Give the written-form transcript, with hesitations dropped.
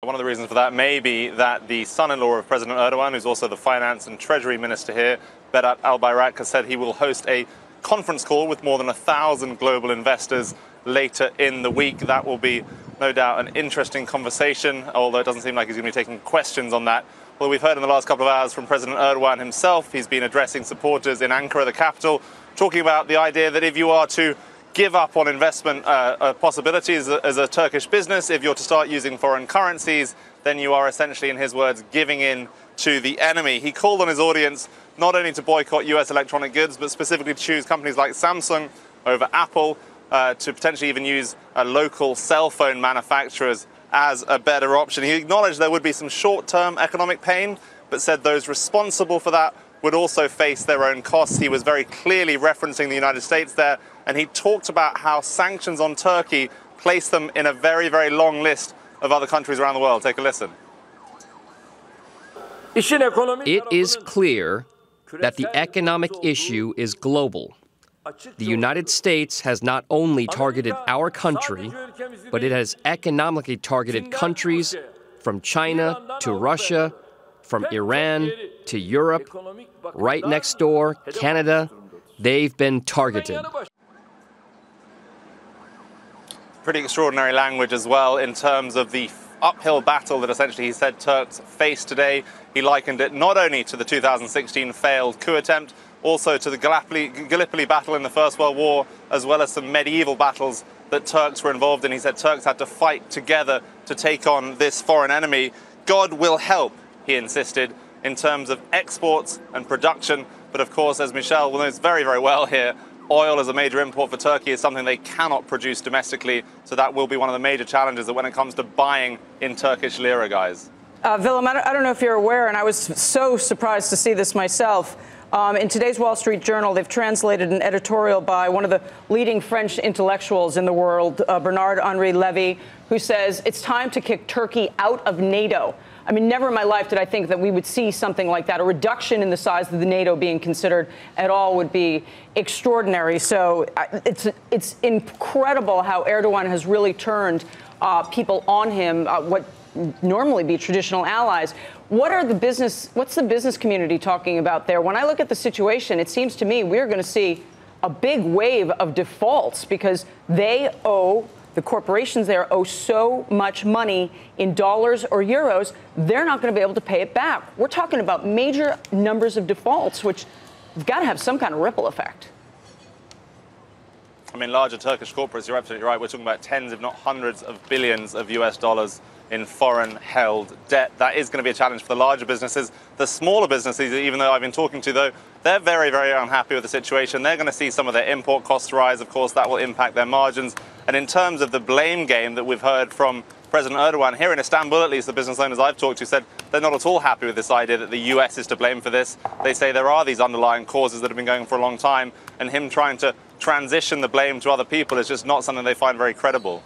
One of the reasons for that may be that the son-in-law of President Erdogan, who's also the finance and treasury minister here, Berat Albayrak, has said he will host a conference call with more than 1,000 global investors later in the week. That will be, no doubt, an interesting conversation, although it doesn't seem like he's going to be taking questions on that. Well, we've heard in the last couple of hours from President Erdogan himself. He's been addressing supporters in Ankara, the capital, talking about the idea that if you are to give up on investment possibilities as a Turkish business, if you're to start using foreign currencies, then you are essentially, in his words, giving in to the enemy. He called on his audience not only to boycott US electronic goods, but specifically to choose companies like Samsung over Apple, to potentially even use local cell phone manufacturers as a better option. He acknowledged there would be some short-term economic pain, but said those responsible for that would also face their own costs. He was very clearly referencing the United States there, and he talked about how sanctions on Turkey place them in a very, very long list of other countries around the world. Take a listen. It is clear that the economic issue is global. The United States has not only targeted our country, but it has economically targeted countries from China to Russia, from Iran to Europe, right next door, Canada. They've been targeted. Pretty extraordinary language as well in terms of the uphill battle that essentially he said Turks face today. He likened it not only to the 2016 failed coup attempt, also to the Gallipoli battle in the First World War, as well as some medieval battles that Turks were involved in. He said Turks had to fight together to take on this foreign enemy. God will help, he insisted, in terms of exports and production. But of course, as Michel knows very, very well here, oil as a major import for Turkey is something they cannot produce domestically. So that will be one of the major challenges that when it comes to buying in Turkish lira, guys. Willem, I don't know if you're aware, and I was so surprised to see this myself. In today's Wall Street Journal, they've translated an editorial by one of the leading French intellectuals in the world, Bernard-Henri Lévy, who says it's time to kick Turkey out of NATO. I mean, never in my life did I think that we would see something like that. A reduction in the size of the NATO being considered at all would be extraordinary. So it's incredible how Erdogan has really turned people on him, what normally be traditional allies. What's the business community talking about there? When I look at the situation, it seems to me we're going to see a big wave of defaults because the corporations there owe so much money in dollars or euros, they're not going to be able to pay it back. We're talking about major numbers of defaults, which have got to have some kind of ripple effect. I mean, larger Turkish corporates, you're absolutely right. We're talking about tens, if not hundreds of billions of US dollars in foreign-held debt. That is going to be a challenge for the larger businesses. The smaller businesses, even though I've been talking to, though, they're very, very unhappy with the situation. They're going to see some of their import costs rise. Of course, that will impact their margins. And in terms of the blame game that we've heard from President Erdogan, here in Istanbul, at least the business owners I've talked to said they're not at all happy with this idea that the US is to blame for this. They say there are these underlying causes that have been going for a long time, and him trying to transition the blame to other people is just not something they find very credible.